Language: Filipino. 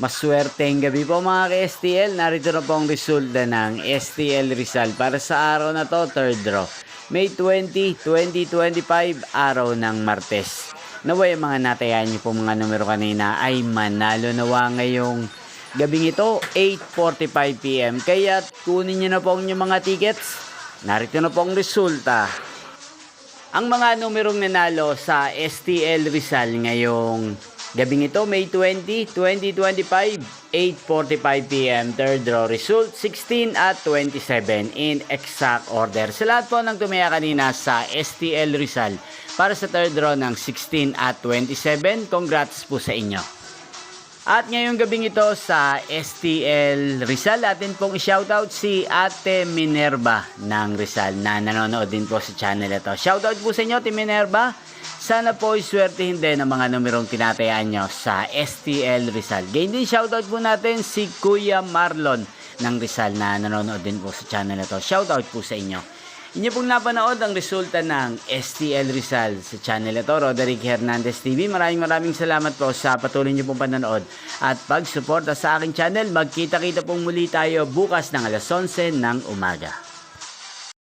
Maswerteng gabi po mga ka-STL. Narito na po ang resulta ng STL Rizal para sa araw na to, third draw. May 20, 2025, araw ng Martes. Naway mga natayan niyo po mga numero kanina ay manalo nawa ngayong gabing ito, 8:45 PM. Kaya kunin niyo na po ang inyong mga tickets. Narito na po ang resulta. Ang mga numerong nanalo sa STL Rizal ngayong gabing ito, May 20, 2025, 8:45 PM, third draw result, 16 at 27 in exact order. Sa lahat po ng tumaya kanina sa STL Rizal para sa third draw ng 16 at 27, congrats po sa inyo. At ngayong gabing ito sa STL Rizal, atin pong i-shoutout si Ate Minerva ng Rizal na nanonood din po sa channel ito. Shoutout po sa inyo, Ate Minerva. Sana po iswertihin din ang mga numerong tinatayaan nyo sa STL Rizal. Gain din shoutout po natin si Kuya Marlon ng Rizal na nanonood din po sa channel ito. Shoutout po sa inyo. Inyo pong napanood ang resulta ng STL Rizal sa channel ito, Roderick Hernandez TV. Maraming salamat po sa patuloy nyo pong panonood at pag-suporta sa aking channel. Magkita-kita pong muli tayo bukas ng alas 11 ng umaga.